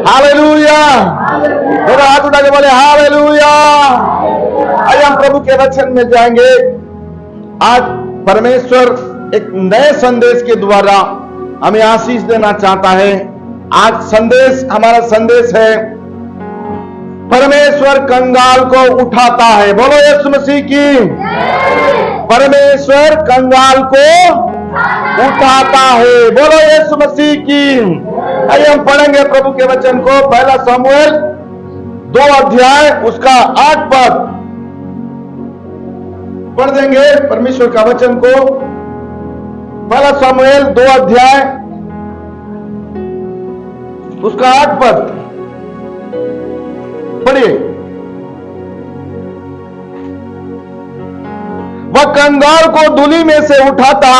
Hallelujah. मेरा हाथ उठा के बोले हालेलुया। आइए हम प्रभु के वचन में जाएंगे। आज परमेश्वर एक नए संदेश के द्वारा हमें आशीष देना चाहता है। आज संदेश, हमारा संदेश है, परमेश्वर कंगाल को उठाता है। बोलो यीशु मसीह की। परमेश्वर कंगाल को उठाता है। बोलो यीशु मसीह की। आइए हम पढ़ेंगे प्रभु के वचन को। पहला शमूएल 2 अध्याय उसका 8 पद पढ़ देंगे परमेश्वर का वचन को। पहला शमूएल 2 अध्याय उसका 8 पद पढ़िए। वह कंगाल को धूलि में से उठाता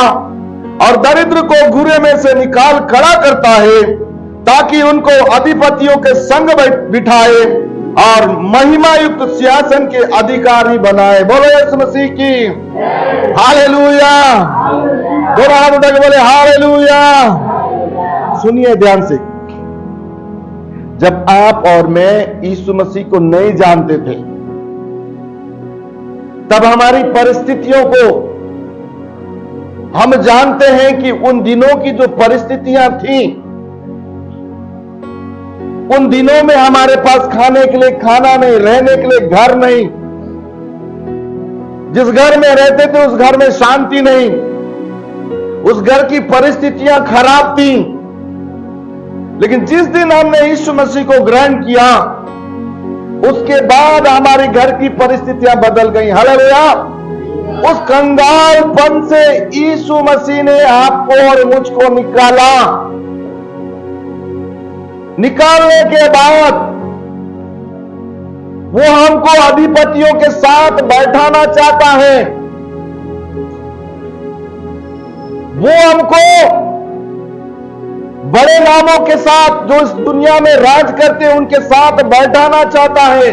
और दरिद्र को घुरे में से निकाल खड़ा करता है, ताकि उनको अधिपतियों के संग बिठाए और महिमा युक्त सिंहासन के अधिकारी बनाए। बोलो यीशु मसीह की। हालेलुया। दोनों हाथ उठा के बोले हालेलुया। सुनिए ध्यान से। जब आप और मैं यीशु मसीह को नहीं जानते थे, तब हमारी परिस्थितियों को हम जानते हैं कि उन दिनों की जो परिस्थितियां थी, उन दिनों में हमारे पास खाने के लिए खाना नहीं, रहने के लिए घर नहीं, जिस घर में रहते थे उस घर में शांति नहीं, उस घर की परिस्थितियां खराब थी। लेकिन जिस दिन हमने यीशु मसीह को ग्रहण किया, उसके बाद हमारी घर की परिस्थितियां बदल गई। हालेलुया। उस कंगालपन से यीशु मसीह ने आपको और मुझको निकाला। निकालने के बाद वो हमको अधिपतियों के साथ बैठाना चाहता है। वो हमको बड़े नामों के साथ, जो इस दुनिया में राज करते हैं, उनके साथ बैठाना चाहता है।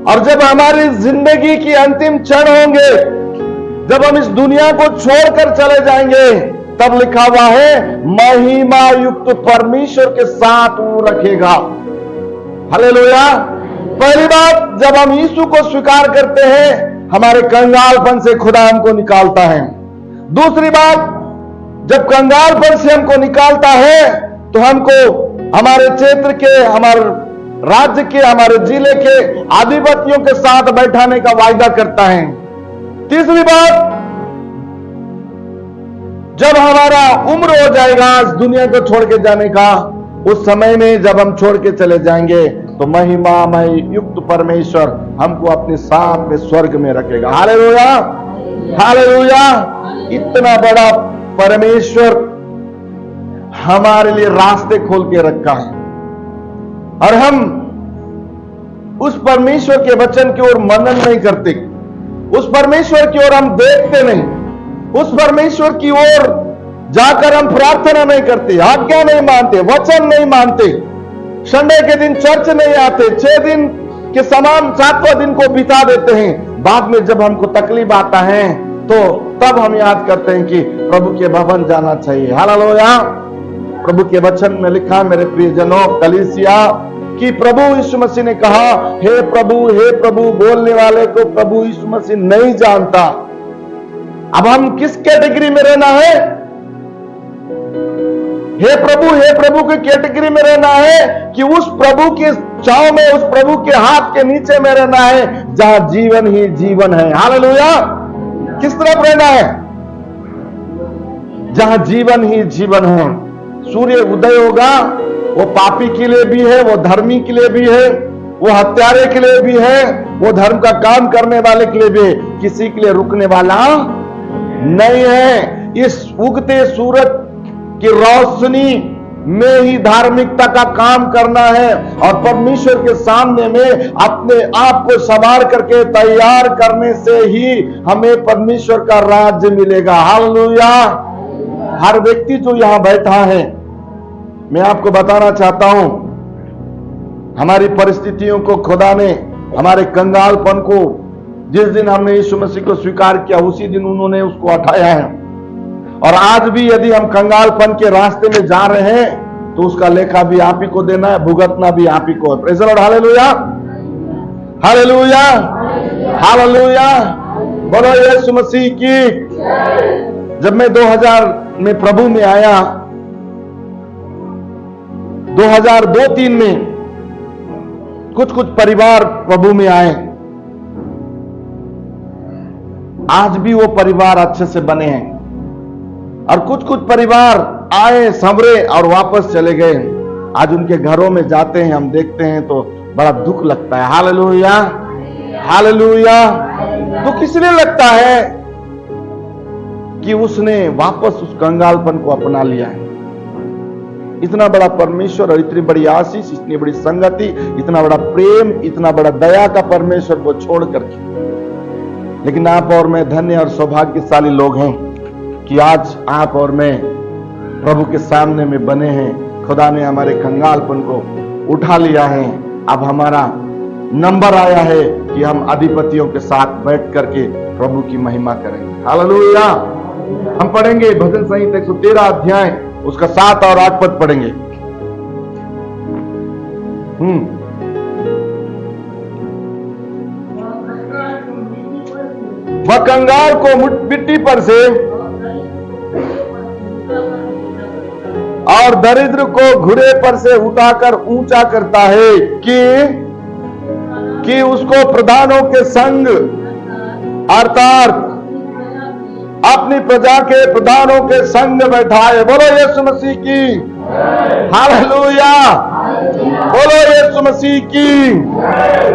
और जब हमारी जिंदगी की अंतिम क्षण होंगे, जब हम इस दुनिया को छोड़कर चले जाएंगे, तब लिखा हुआ है महिमा युक्त परमेश्वर के साथ वो रखेगा। हालेलुया। पहली बात, जब हम यीशु को स्वीकार करते हैं, हमारे कंगालपन से खुदा हमको निकालता है। दूसरी बात, जब कंगालपन से हमको निकालता है, तो हमको हमारे क्षेत्र के, हमारे राज्य के, हमारे जिले के अधिपतियों के साथ बैठाने का वायदा करता है। तीसरी बात, जब हमारा उम्र हो जाएगा इस दुनिया को छोड़ के जाने का, उस समय में जब हम छोड़ के चले जाएंगे, तो महिमामय युक्त परमेश्वर हमको अपने साथ में स्वर्ग में रखेगा। हालेलुया। हालेलुया। इतना बड़ा परमेश्वर हमारे लिए रास्ते खोल के रखा है, और हम उस परमेश्वर के वचन की ओर मनन नहीं करते, उस परमेश्वर की ओर हम देखते नहीं, उस परमेश्वर की ओर जाकर हम प्रार्थना नहीं करते, आज्ञा नहीं मानते, वचन नहीं मानते, संडे के दिन चर्च नहीं आते, 6 दिन के समान 7वां दिन को बिता देते हैं। बाद में जब हमको तकलीफ आता है, तो तब हम याद करते हैं कि प्रभु के भवन जाना चाहिए। हालेलुया। प्रभु के वचन में लिखा, मेरे प्रियजनों, कलीसिया कि प्रभु यीशु मसीह ने कहा, हे प्रभु बोलने वाले को प्रभु यीशु मसीह नहीं जानता। अब हम किस कैटेगरी में रहना है? हे प्रभु की कैटेगरी में रहना है कि उस प्रभु के छांव में, उस प्रभु के हाथ के नीचे में रहना है, जहां जीवन ही जीवन है। हालेलुया। किस तरफ रहना है? जहां जीवन ही जीवन है। सूर्य उदय होगा, वो पापी के लिए भी है, वो धर्मी के लिए भी है, वो हत्यारे के लिए भी है, वो धर्म का काम करने वाले के लिए भी है। किसी के लिए रुकने वाला नहीं है। इस उगते सूरज की रोशनी में ही धार्मिकता का काम करना है, और परमेश्वर के सामने में अपने आप को संवार करके तैयार करने से ही हमें परमेश्वर का राज्य मिलेगा। हालेलुया। हर व्यक्ति जो यहां बैठा है, मैं आपको बताना चाहता हूं, हमारी परिस्थितियों को खुदा ने, हमारे कंगालपन को, जिस दिन हमने यीशु मसीह को स्वीकार किया, उसी दिन उन्होंने उसको हटाया है। और आज भी यदि हम कंगालपन के रास्ते में जा रहे हैं, तो उसका लेखा भी आप ही को देना है, भुगतना भी आप ही को है। Praise the Lord, hallelujah, hallelujah, hallelujah. बोलो यीशु मसीह की। जब मैं 2000 में प्रभु में आया, 2002-3 में कुछ परिवार प्रभु में आए, आज भी वो परिवार अच्छे से बने हैं। और कुछ परिवार आए, संवरे और वापस चले गए। आज उनके घरों में जाते हैं, हम देखते हैं तो बड़ा दुख लगता है। Hallelujah, hallelujah. दुख इसलिए लगता है कि उसने वापस उस कंगालपन को अपना लिया है। इतना बड़ा परमेश्वर और इतनी बड़ी आशीष, इतनी बड़ी संगति, इतना बड़ा प्रेम, इतना बड़ा दया का परमेश्वर को छोड़ करके। लेकिन आप और मैं धन्य और सौभाग्यशाली लोग हैं कि आज आप और मैं प्रभु के सामने में बने हैं। खुदा ने हमारे कंगालपन को उठा लिया है। अब हमारा नंबर आया है कि हम अधिपतियों के साथ बैठ करके प्रभु की महिमा करेंगे। हालेलुया। हम पढ़ेंगे भजन संहिता 113 अध्याय, उसका 7 और 8 पद पढ़ेंगे। वह कंगाल को मिट्टी पर से और दरिद्र को घुड़े पर से उठाकर ऊंचा करता है कि उसको प्रधानों के संग अर्थात अपनी प्रजा के प्रधानों के संग बैठाए। बोलो यीशु मसीह की। हालेलुया। बोलो यीशु मसीह की।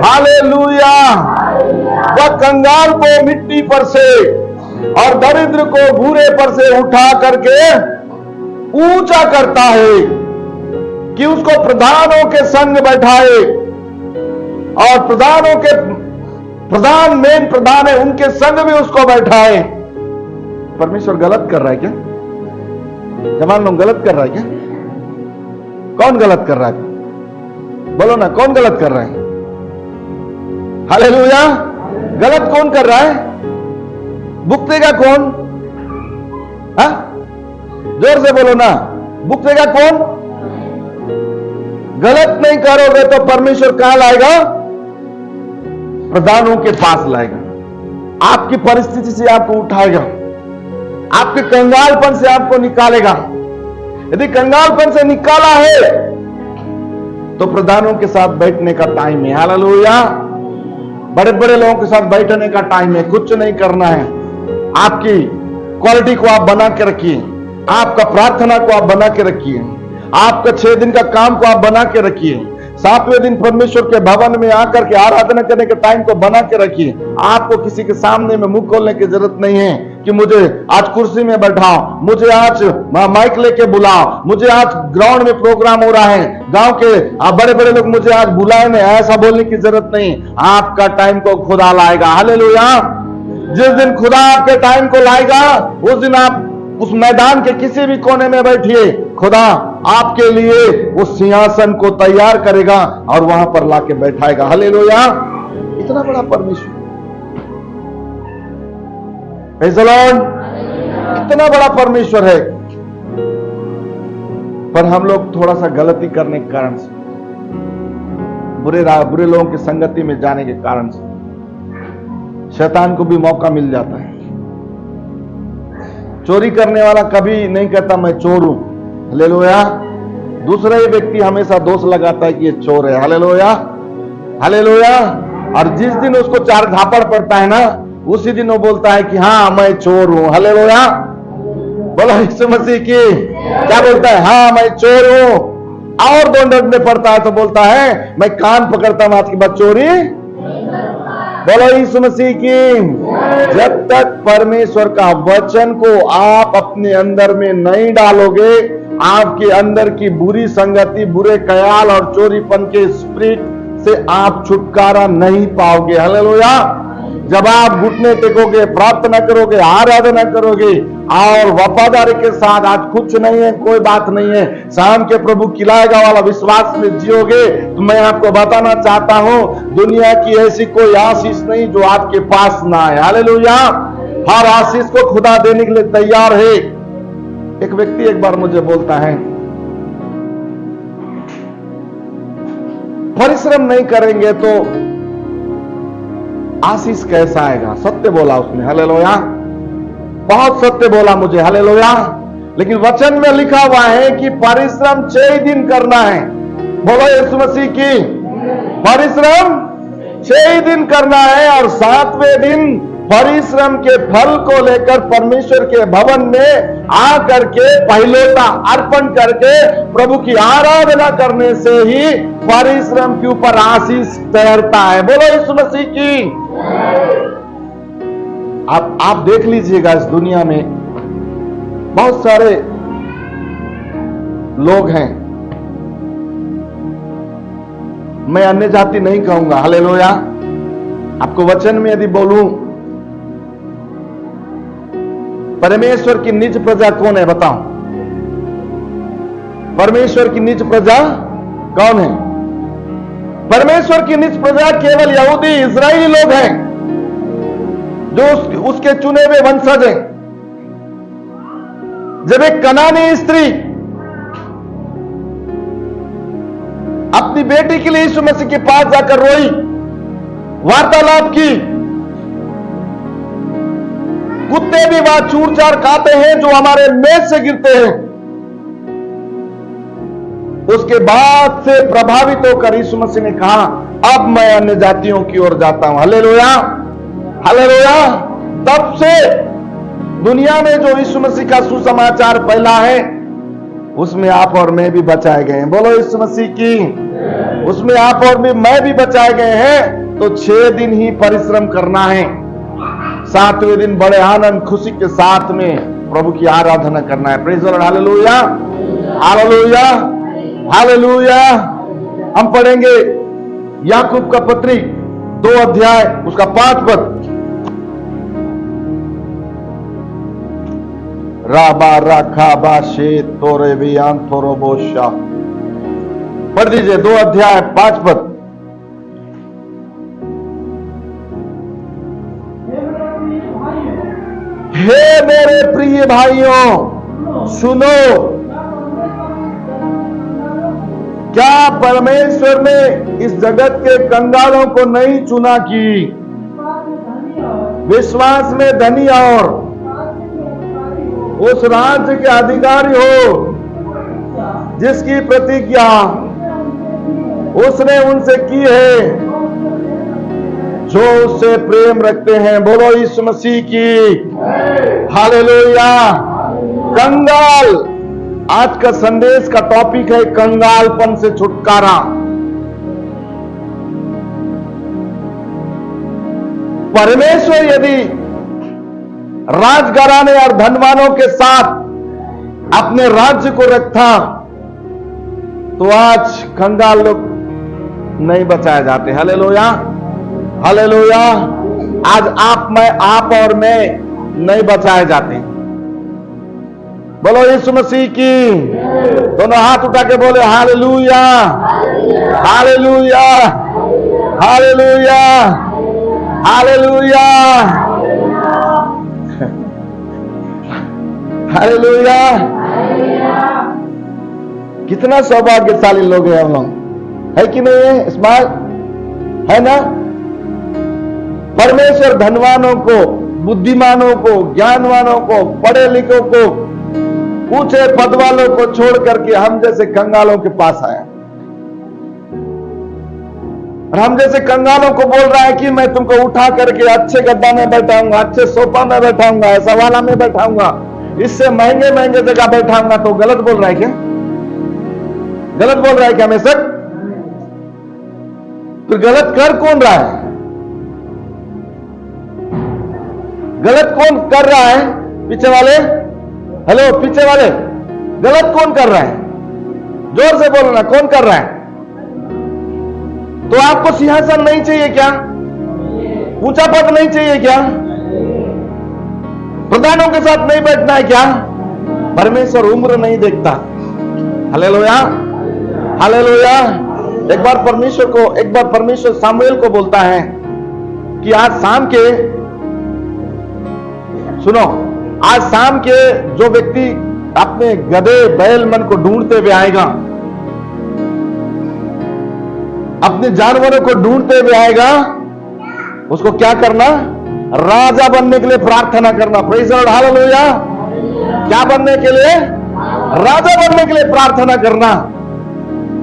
हालेलुया। वह कंगाल को मिट्टी पर से और दरिद्र को घुड़े पर से उठा करके ऊंचा करता है कि उसको प्रधानों के संग बैठाए। और प्रधानों के प्रधान, मेन प्रधान है, उनके संग में उसको बैठाए। परमेश्वर गलत कर रहा है क्या? जवान लोग गलत कर रहा है क्या? कौन गलत कर रहा है? बोलो ना, कौन गलत कर रहा है? हालेलुया। गलत कौन कर रहा है? भुगतेगा कौन? हाँ, जोर से बोलो ना, भुगतेगा कौन? गलत नहीं करोगे तो परमेश्वर कहां लाएगा? प्रधानों के पास लाएगा। आपकी परिस्थिति से आपको उठाएगा, आपके कंगालपन से आपको निकालेगा। यदि कंगालपन से निकाला है तो प्रधानों के साथ बैठने का टाइम है। हालेलुया। बड़े बड़े लोगों के साथ बैठने का टाइम है। कुछ नहीं करना है, आपकी क्वालिटी को आप बना के रखिए, आपका प्रार्थना को आप बना के रखिए, आपका 6 दिन का काम को आप बना के रखिए, 7वें दिन परमेश्वर के भवन में आकर के आराधना करने के टाइम को बना के रखिए। आपको किसी के सामने में मुंह खोलने की जरूरत नहीं है कि मुझे आज कुर्सी में बैठाओ, मुझे आज माइक लेके बुलाओ, मुझे आज ग्राउंड में प्रोग्राम हो रहा है, गांव के बड़े बड़े लोग मुझे आज बुलाए नहीं, ऐसा बोलने की जरूरत नहीं। आपका टाइम को खुदा लाएगा। हालेलुया। जिस दिन खुदा आपके टाइम को लाएगा, उस दिन आप उस मैदान के किसी भी कोने में बैठिए, खुदा आपके लिए उस सिंहासन को तैयार करेगा और वहां पर लाके बैठाएगा। हालेलुया। इतना बड़ा परमेश्वर, प्रेज़ द लॉर्ड, इतना बड़ा परमेश्वर है। पर हम लोग थोड़ा सा गलती करने के कारण से, बुरे लोगों की संगति में जाने के कारण से शैतान को भी मौका मिल जाता है। चोरी करने वाला कभी नहीं कहता मैं चोर हूं। हालेलुया। दूसरा ही व्यक्ति हमेशा दोष लगाता है कि ये चोर है। Hallelujah, hallelujah. और जिस दिन उसको 4 झापड़ पड़ता है ना, उसी दिन वो बोलता है कि हाँ मैं चोर हूं। हालेलुया। बोलो यीशु मसीह की। क्या बोलता है? हाँ मैं चोर हूं। और 2 दंड में पड़ता है तो बोलता है मैं कान पकड़ता हूं, आज के बाद चोरी। बोलो यीशु मसीह की। जब तक परमेश्वर का वचन को आप अपने अंदर में नहीं डालोगे, आपके अंदर की बुरी संगति, बुरे ख्याल और चोरीपन के स्पिरिट से आप छुटकारा नहीं पाओगे। हालेलुया। जब आप घुटने टेकोगे, प्रार्थना करोगे, आराधना करोगे और वफादारी के साथ, आज कुछ नहीं है, कोई बात नहीं है, शाम के प्रभु खिलाएगा वाला विश्वास में जियोगे, तो मैं आपको बताना चाहता हूं, दुनिया की ऐसी कोई आशीष नहीं जो आपके पास ना है। हालेलुया। हर आशीष को खुदा देने के लिए तैयार है। एक व्यक्ति एक बार मुझे बोलता है परिश्रम नहीं करेंगे तो आशीष कैसा आएगा? सत्य बोला उसने, हालेलुया, बहुत सत्य बोला मुझे, हालेलुया। लेकिन वचन में लिखा हुआ है कि परिश्रम 6 दिन करना है। बोलो यीशु मसीह की, परिश्रम 6 दिन करना है और 7वें दिन परिश्रम के फल को लेकर परमेश्वर के भवन में आकर के पहिलोटा अर्पण करके प्रभु की आराधना करने से ही परिश्रम के ऊपर आशीष ठहरता है। बोलो यीशु मसीह की। आप देख लीजिएगा, इस दुनिया में बहुत सारे लोग हैं, मैं अन्य जाति नहीं कहूंगा, हालेलुया। आपको वचन में यदि बोलूं, परमेश्वर की निज प्रजा कौन है? बताओ, परमेश्वर की निज प्रजा कौन है? परमेश्वर की निज प्रजा केवल यहूदी इजरायली लोग हैं, जो उसके चुने हुए वंशज हैं। जब एक कनानी स्त्री अपनी बेटी के लिए यीशु मसीह के पास जाकर रोई, वार्तालाप की, कुत्ते भी वहां चूर-चार खाते हैं जो हमारे मेज से गिरते हैं, उसके बाद से प्रभावित होकर यीशु मसीह ने कहा, अब मैं अन्य जातियों की ओर जाता हूं। Hallelujah, hallelujah. तब से दुनिया में जो यीशु मसीह का सुसमाचार फैला है, उसमें आप और मैं भी बचाए गए हैं। बोलो यीशु मसीह की। उसमें आप और मैं भी बचाए गए हैं। तो 6 दिन ही परिश्रम करना है, 7वें दिन बड़े आनंद खुशी के साथ में प्रभु की आराधना करना है। Praise the Lord, hallelujah, hallelujah, hallelujah. हम पढ़ेंगे याकूब का पत्री 2 अध्याय उसका 5 पद। राबा राखा बाशे तोरे बियान थोरो बोशा, पढ़ दीजिए 2 अध्याय 5 पद। हे मेरे प्रिय भाइयों, सुनो, क्या परमेश्वर ने इस जगत के कंगालों को नहीं चुना कि विश्वास में धनी और उस राज्य के अधिकारी हो जिसकी प्रतिज्ञा उसने उनसे की है जो उससे प्रेम रखते हैं। बोलो यीशु मसीह की, हालेलुया। कंगाल, आज का संदेश का टॉपिक है कंगालपन से छुटकारा। परमेश्वर यदि राजघराने और धनवानों के साथ अपने राज्य को रखता तो आज कंगाल लोग नहीं बचाए जाते। Hallelujah, hallelujah. आज आप और मैं नहीं बचाए जाते। बोलो यीशु मसीह की। दोनों हाथ उठा के बोले hallelujah, hallelujah, hallelujah, hallelujah, hallelujah. कितना सौभाग्यशाली लोग हैं हम लोग, है कि नहीं है? स्मार्ट है ना? परमेश्वर धनवानों को, बुद्धिमानों को, ज्ञानवानों को, पढ़े लिखों को, ऊंचे पद वालों को छोड़ करके हम जैसे कंगालों के पास आया और हम जैसे कंगालों को बोल रहा है कि मैं तुमको उठा करके अच्छे गद्दा में बैठाऊंगा, अच्छे सोफा में बैठाऊंगा, ऐसा वाला में बैठाऊंगा, इससे महंगे महंगे जगह बैठाऊंगा। तो गलत बोल रहा है क्या? गलत बोल रहा है क्या हमेशा? तो गलत कर कौन रहा है? गलत कौन कर रहा है? पीछे वाले, हेलो पीछे वाले, गलत कौन कर रहा है? जोर से बोलो ना, कौन कर रहा है? तो आपको सिंहासन नहीं चाहिए क्या? ऊंचा पद नहीं चाहिए क्या? प्रधानों के साथ नहीं बैठना है क्या? परमेश्वर उम्र नहीं देखता। Hallelujah, hallelujah. एक बार परमेश्वर सामुएल को बोलता है कि आज शाम के, सुनो, आज शाम के जो व्यक्ति अपने गधे बैल मन को ढूंढते हुए आएगा, अपने जानवरों को ढूंढते हुए आएगा, उसको क्या करना? राजा बनने के लिए प्रार्थना करना। Praise the Lord, hallelujah. क्या बनने के लिए? राजा बनने के लिए प्रार्थना करना।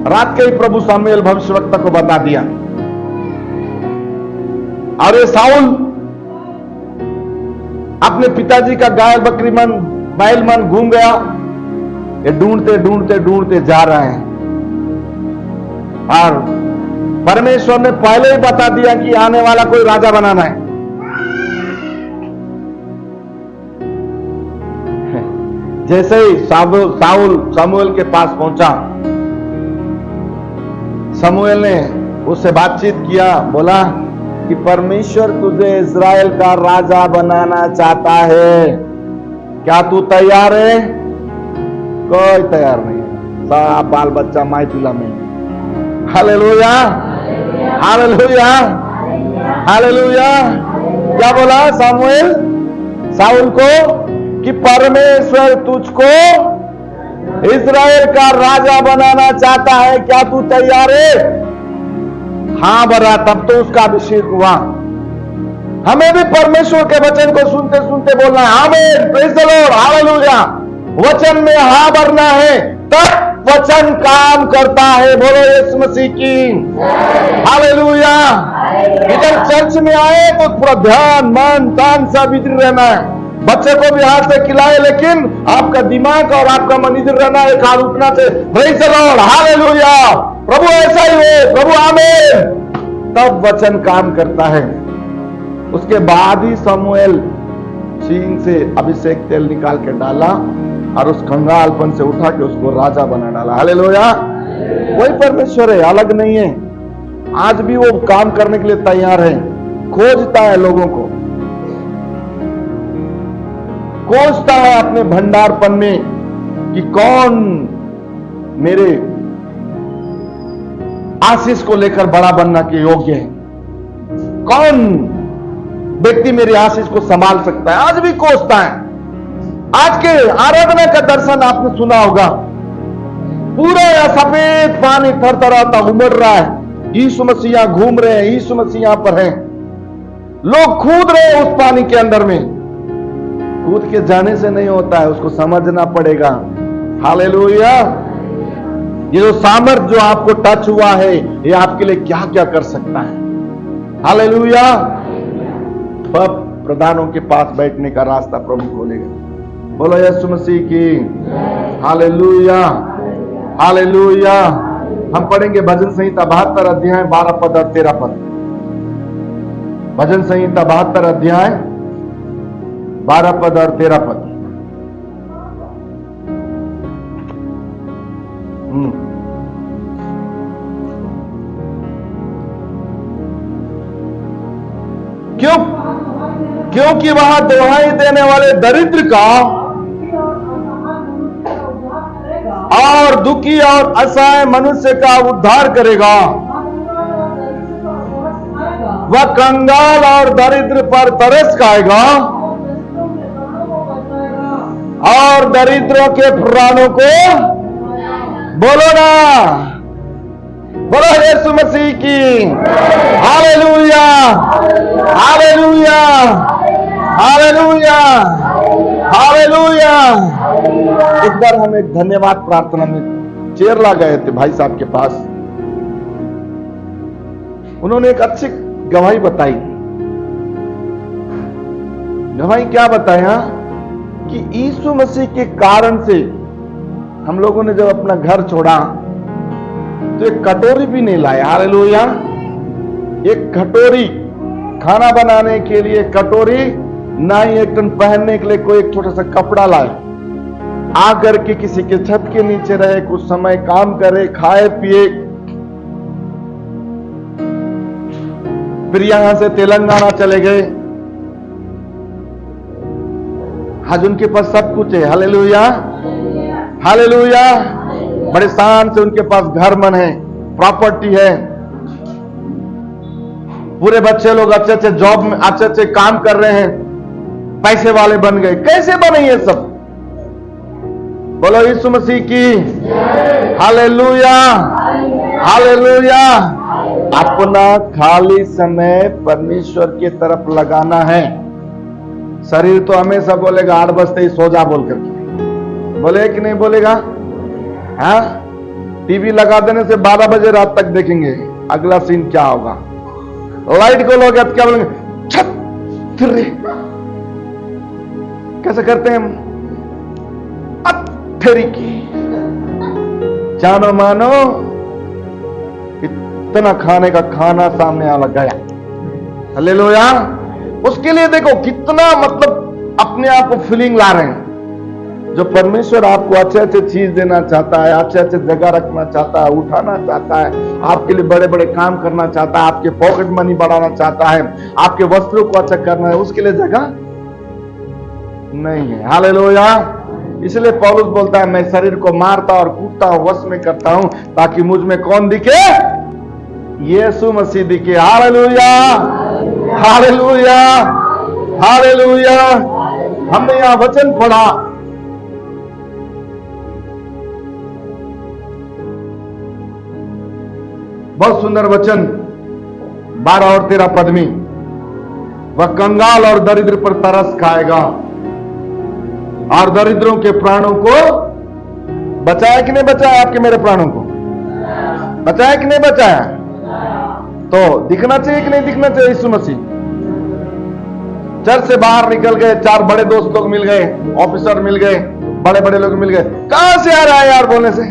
रात के ही प्रभु सामुएल भविष्यवक्ता को बता दिया। और ये साउल अपने पिताजी का गाय बकरी मन बैल मन घूम गया। ये ढूंढते ढूंढते ढूंढते जा रहे हैं, और परमेश्वर ने पहले ही बता दिया कि आने वाला कोई राजा बनाना है। जैसे ही साउल शमूएल के पास पहुंचा, शमूएल ने उससे बातचीत किया, बोला कि परमेश्वर तुझे इज़राइल का राजा बनाना चाहता है, क्या तू तैयार है? कोई तैयार नहीं है, सब बाल बच्चा माई पिला में। Hallelujah, hallelujah, hallelujah. क्या बोला शमूएल साउल को? कि परमेश्वर तुझको इज़राइल का राजा बनाना चाहता है, क्या तू तैयार है? हां बरा। तब तो उसका अभिषेक हुआ। हमें भी परमेश्वर के वचन को सुनते सुनते बोलना है आमीन, प्रेज़ द लॉर्ड, हालेलुया। वचन में हां भरना है, तब वचन काम करता है। बोलो यीशु मसीह की हालेलुया। इधर चर्च में आए तो पूरा ध्यान मन तन सब इधर रहना है। बच्चे को भी हाथ से खिलाए, लेकिन आपका दिमाग और आपका मन इधर रहना है, हाथ उठना से प्रेज़ द लॉर्ड, हालेलुया। प्रभु ऐसा ही हो, प्रभु आमीन। तब वचन काम करता है। उसके बाद ही शमूएल छीन से अभिषेक तेल निकाल के डाला और उस कंगालपन से उठा के उसको राजा बना डाला। हालेलुया। वही परमेश्वर है, अलग नहीं है। आज भी वो काम करने के लिए तैयार है, खोजता है लोगों को, खोजता है अपने भंडारपन में कि कौन मेरे आशीष को लेकर बड़ा बनना के योग्य है, कौन व्यक्ति मेरी आशीष को संभाल सकता है। आज भी खोजता है। आज के आराधना का दर्शन आपने सुना होगा, पूरा सफेद पानी थरथराता उमड़ रहा है, यीशु मसीह यहां घूम रहे हैं, यीशु मसीह यहां पर हैं, लोग कूद रहे हैं उस पानी के अंदर में। कूद के जाने से नहीं होता है, उसको समझना पड़ेगा। हालेलुया। ये जो सामर्थ जो आपको टच हुआ है, ये आपके लिए क्या क्या कर सकता है। हालेलुया। अब प्रधानों के पास बैठने का रास्ता प्रभु खोलेगा। बोलो यीशु मसीह की हालेलुया, हालेलुया। हम पढ़ेंगे भजन संहिता 72 अध्याय 12 पद और 13 पद। भजन संहिता 72 अध्याय 12 पद और 13 पद। क्योंकि वहां दुहाई देने वाले दरिद्र का और दुखी और असहाय मनुष्य का उद्धार करेगा। वह कंगाल और दरिद्र पर तरस खाएगा और दरिद्रों के प्राणों को, बोलो ना, बोलो यीशु मसीह की हालेलुया, हालेलुया, हालेलुया, हालेलुया। एक बार हम एक धन्यवाद प्रार्थना में चेरला गए थे भाई साहब के पास। उन्होंने एक अच्छी गवाही बताई। गवाही क्या बताया कि यीशु मसीह के कारण से हम लोगों ने जब अपना घर छोड़ा तो एक कटोरी भी नहीं लाया। हालेलुया। एक कटोरी खाना बनाने के लिए कटोरी, ना ही एक टन पहनने के लिए कोई एक छोटा सा कपड़ा लाए। आकर के किसी के छत के नीचे रहे, कुछ समय काम करे, खाए पिए, फिर यहां से तेलंगाना चले गए। आज उनके पास सब कुछ है। Hallelujah, hallelujah. बड़े शान से उनके पास घर मन है, प्रॉपर्टी है, पूरे बच्चे लोग अच्छे अच्छे जॉब में अच्छे अच्छे काम कर रहे हैं, पैसे वाले बन गए। कैसे बने ये सब? बोलो यीशु मसीह की हालेलुया, हालेलुया, अपना खाली समय परमेश्वर की तरफ लगाना है। शरीर तो हमेशा बोलेगा 8 बजते ही सो जा बोल करके, बोले कि नहीं बोलेगा? हाँ, टीवी लगा देने से 12 बजे रात तक देखेंगे अगला सीन क्या होगा। लाइट को लोग क्या बोलेंगे? छत कैसे करते हैं हम? अत्थरी की जानो मानो इतना खाने का खाना सामने आ गया। हालेलुया। उसके लिए देखो कितना मतलब अपने आप को फीलिंग ला रहे हैं। जो परमेश्वर आपको अच्छे अच्छे चीज देना चाहता है, अच्छे अच्छे जगह रखना चाहता है, उठाना चाहता है, आपके लिए बड़े बड़े काम करना चाहता है, आपके पॉकेट मनी बढ़ाना चाहता है, आपके वस्त्रों को अच्छा करना है, उसके लिए जगह नहीं है। हालेलुया। इसलिए पौलुस बोलता है, मैं शरीर को मारता और कूटता हूं, वश में करता हूं, ताकि मुझ में कौन दिखे? यीशु मसीह दिखे। Hallelujah, hallelujah, hallelujah. हमने यहां वचन पढ़ा, बहुत सुंदर वचन 12 और 13 पद में, वह कंगाल और दरिद्र पर तरस खाएगा और दरिद्रों के प्राणों को बचाया कि नहीं बचाया? आपके मेरे प्राणों को बचाया कि नहीं बचाया? तो दिखना चाहिए कि नहीं दिखना चाहिए? यीशु मसीह चर्च से बाहर निकल गए, 4 बड़े दोस्त लोग मिल गए, ऑफिसर मिल गए, बड़े बड़े लोग मिल गए। कहां से आ रहा है यार बोलने से?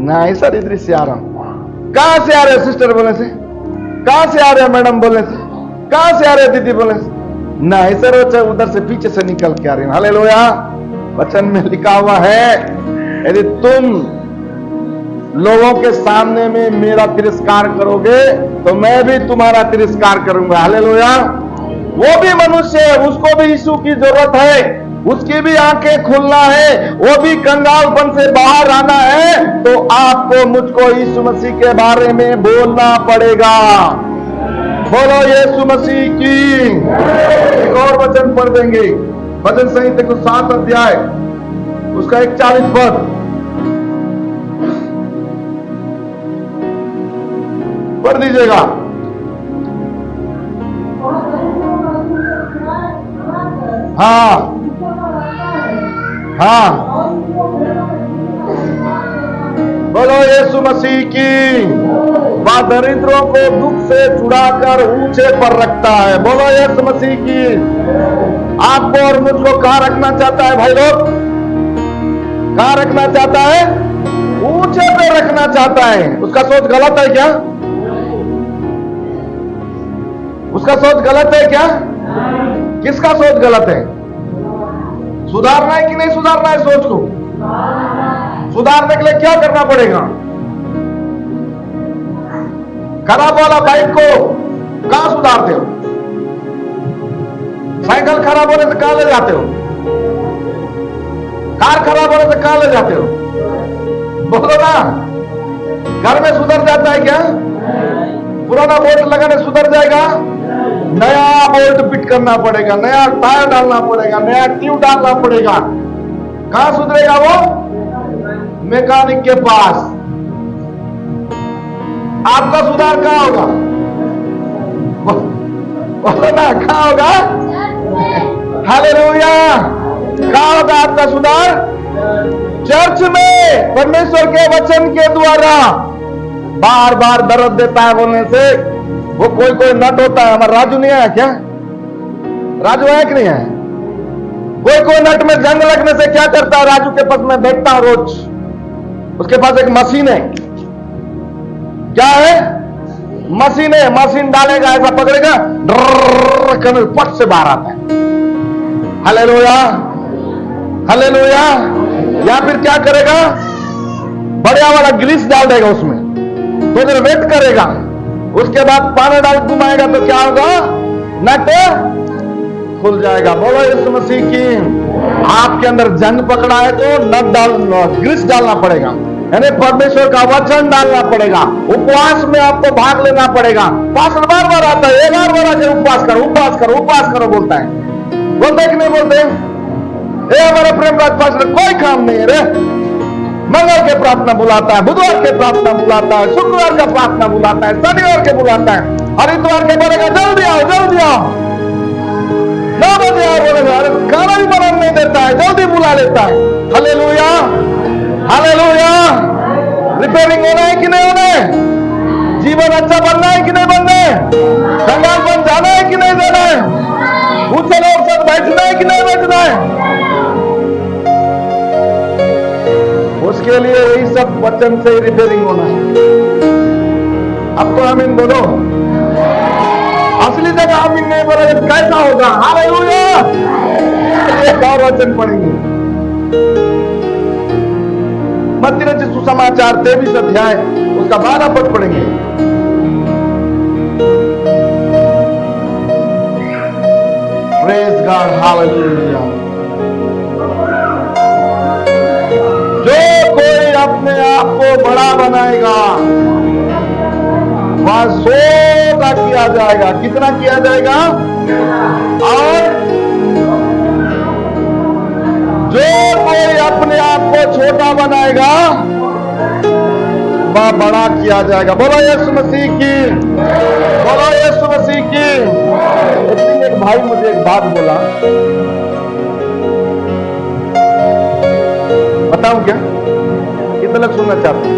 नहीं सर इधर से आ रहा हूं। कहां से आ रहे सिस्टर बोलने से? कहां से आ रहे मैडम बोलने से? कहां से आ रहे दीदी बोलने से? नहीं सर उधर से पीछे से निकल के आ रहे हैं। हालेलुया। वचन में लिखा हुआ है, यदि तुम लोगों के सामने में मेरा तिरस्कार करोगे तो मैं भी तुम्हारा तिरस्कार करूंगा। हालेलुया। वो भी मनुष्य है, उसको भी यीशु की जरूरत है, उसकी भी आंखें खुलना है, वो भी कंगालपन से बाहर आना है। तो आपको मुझको यीशु मसीह के बारे में बोलना पड़ेगा। बोलो यीशु मसीह की। एक और वचन पढ़ देंगे, भजन संहिता को 7 अध्याय उसका 41 पद पढ़ दीजिएगा। हाँ हाँ, बोलो यीशु मसीह की। वह दरिद्रों को दुख से छुड़ाकर ऊंचे पर रखता है। बोलो यीशु मसीह की। आपको और मुझको कहां रखना चाहता है भाई लोग? कहां रखना चाहता है? ऊंचे पे रखना चाहता है। उसका सोच गलत है क्या? उसका सोच गलत है क्या? किसका सोच गलत है? सुधारना है कि नहीं सुधारना है? सोच को सुधारने के लिए क्या करना पड़ेगा? खराब वाला बाइक को कहां सुधारते हो? साइकिल खराब होने से कहां ले जाते हो? कार खराब होने से कहां ले जाते हो? बोलो ना। घर में सुधर जाता है क्या? पुराना बोल्ट लगाने सुधर जाएगा? नया बोल्ट फिट करना पड़ेगा, नया टायर डालना पड़ेगा, नया ट्यूब डालना पड़ेगा। कहां सुधरेगा वो? मैकेनिक के पास। आपका सुधार कहां होगा? बोलो ना, कहां होगा? हालेलुया। कहां होगा आपका सुधार? चर्च में, परमेश्वर के वचन के द्वारा। बार बार दर्द देता है बोलने से। वो कोई नट होता है, हमारा राजू नहीं है क्या? राजू है कि नहीं है? कोई नट में जंग लगने से क्या करता है? राजू के पास मैं बैठता हूं रोज, उसके पास एक मशीन है। क्या है? मशीन है। मशीन डालेगा, ऐसा पकड़ेगा, ड्रर पट से बाहर आता है। Hallelujah, hallelujah. या फिर क्या करेगा? बढ़िया वाला ग्रीस डाल देगा उसमें, तो देर वेट करेगा, उसके बाद पानी डाल घुमाएगा तो क्या होगा? नट खुल जाएगा। बोलो यीशु मसीह की। आपके अंदर जंग पकड़ा है तो नट ग्रीस डालना पड़ेगा, यानी परमेश्वर का वचन डालना पड़ेगा। उपवास में आपको भाग लेना पड़ेगा। पास्टर बार बार आता है, 11 बार आके उपवास करो, उपवास करो, उपवास करो बोलता है। बोलते कि नहीं बोलते? हमारा प्रेमराज पास्टर कोई काम नहीं है रे, मंगल के प्रार्थना बुलाता है, बुधवार के प्रार्थना बुलाता है, शुक्रवार का प्रार्थना बुलाता है, शनिवार के बुलाता है, हरिद्वार के बोलेगा जल्दी आओ जल्दी आओ। 9 बजे आओ बोलेगा, अरे खाना भी बनाने नहीं देता है, जल्दी बुला लेता है। Hallelujah hallelujah. रिपेयरिंग होना है कि नहीं होना है? जीवन अच्छा बनना है कि नहीं बनना है? कंगालपन जाना है कि नहीं जाना है? ऊंचे लोग सब बैठना है कि नहीं बैठना है? उसके लिए यही सब वचन से ही रिपेयरिंग होना है। अब तो आमीन बोलो। असली जगह आमीन नहीं बोलोगे कैसा होगा? हालेलुया। एक और वचन पढ़ेंगे, मत्ती रचित सुसमाचार 23 अध्याय उसका 12 पद पढ़ेंगे। Praise God hallelujah. जो कोई अपने आप को बड़ा बनाएगा वह 100 का किया जाएगा। कितना किया जाएगा? और जो कोई अपने आप को छोटा बनाएगा वह बड़ा किया जाएगा। बोलो यीशु मसीह की, बोलो यीशु मसीह की। एक भाई मुझे एक बात बोला, बताऊं क्या? कितने लोग सुनना चाहते हैं?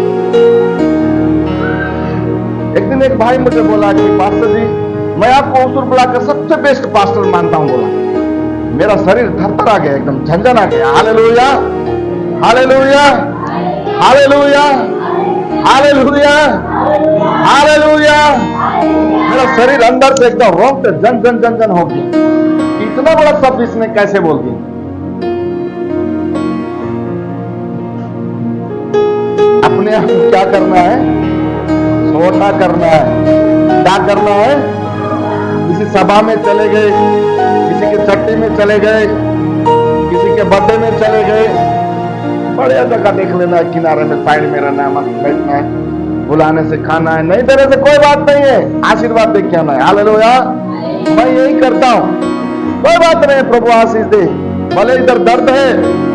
एक दिन एक भाई मुझे बोला कि पास्टर जी मैं आपको हुजूर बुला कर सबसे बेस्ट पास्टर मानता हूं। बोला मेरा शरीर थरथर आ गया, एकदम झंझन आ गया। Hallelujah hallelujah hallelujah hallelujah hallelujah. मेरा शरीर अंदर से एकदम रोंगटे जन जन जन जन हो गया। इतना बड़ा शब्द इसने कैसे बोल दिया? अपने आप को क्या करना है? छोटा करना है। क्या करना है? किसी सभा में चले गए, किसी के छट्टी में चले गए, किसी के बर्थडे में चले गए, बढ़िया जगह देख लेना है, किनारे में साइड में रहना है, मस्त बैठना है, बुलाने से खाना है, नहीं देने से कोई बात नहीं है, आशीर्वाद देख के आना है। हालेलुया। मैं यही करता हूं, कोई बात नहीं, प्रभु आशीष दे। भले इधर दर्द है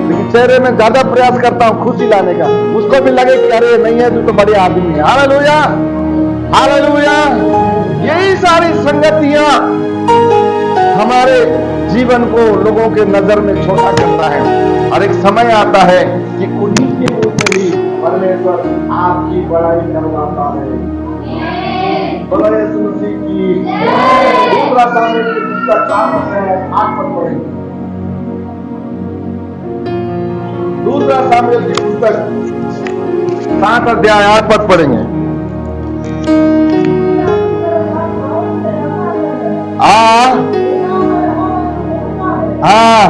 लेकिन चेहरे में ज्यादा प्रयास करता हूं खुशी लाने का, उसको भी लगे कि अरे नहीं है तो बढ़िया आदमी है। Hallelujah hallelujah. यही सारी संगतियां हमारे जीवन को लोगों के नजर में छोटा करता है, और एक समय आता है कि उन्हीं के रूप में भी परमेश्वर आपकी बड़ाई करवाता है। बोलो यीशु मसीह की। दूसरा सामुएल की पुस्तक 4 अध्याय 8 पद पढ़ेंगे। दूसरा सामुएल की पुस्तक 7 अध्याय 8 पद पढ़ेंगे। हाँ हाँ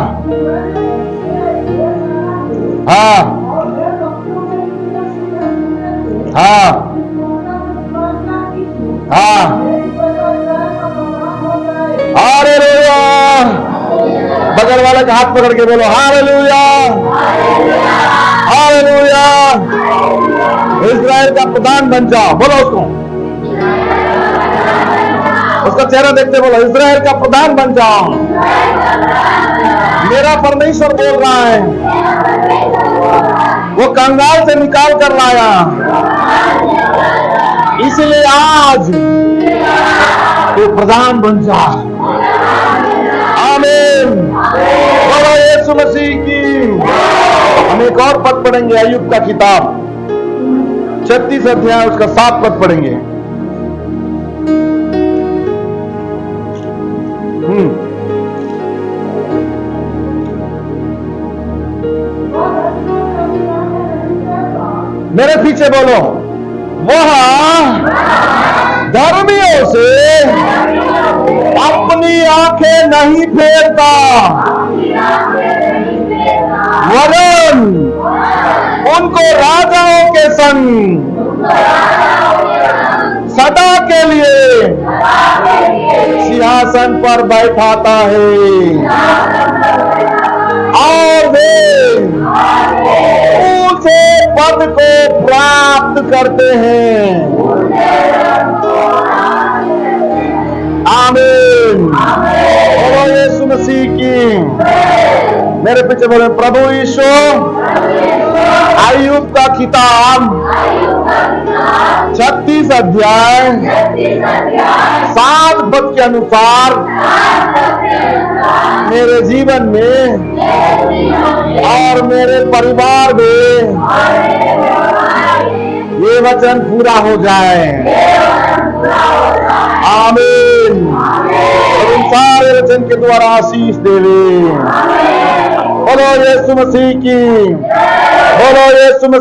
हाँ हाँ हाँ। हालेलुया। बगल वाले का हाथ पकड़ के बोलो हालेलुया हालेलुया। इस्राएल का प्रधान बन जाओ। बोलो उसका चेहरा देखते बोलो इस्राएल का प्रधान बन जाओ। मेरा परमेश्वर बोल रहा है, वो कंगाल से निकाल कर लाया, इसलिए आज तू प्रधान बन जा। आमीन। बोलो यीशु मसीह की। हम एक और पद पढ़ेंगे, अय्यूब का किताब 36 अध्याय उसका 7 पद पढ़ेंगे। मेरे पीछे बोलो, वह धर्मियों से अपनी आंखें नहीं फेरता, वरन उनको राजाओं के संग सदा के लिए सिंहासन पर बैठाता है, और वे ऊंचे पद को प्राप्त करते हैं। आमीन। बोलो यीशु मसीह की। मेरे पीछे बोले प्रभु यीशु अय्यूब का किताब 36 अध्याय 7 पद के अनुसार मेरे जीवन में और मेरे परिवार में ये वचन पूरा हो जाए। आमीन। और उन सारे वचन के द्वारा आशीष देवे। बोलो यीशु मसीह की, बोलो यीशु मसीह।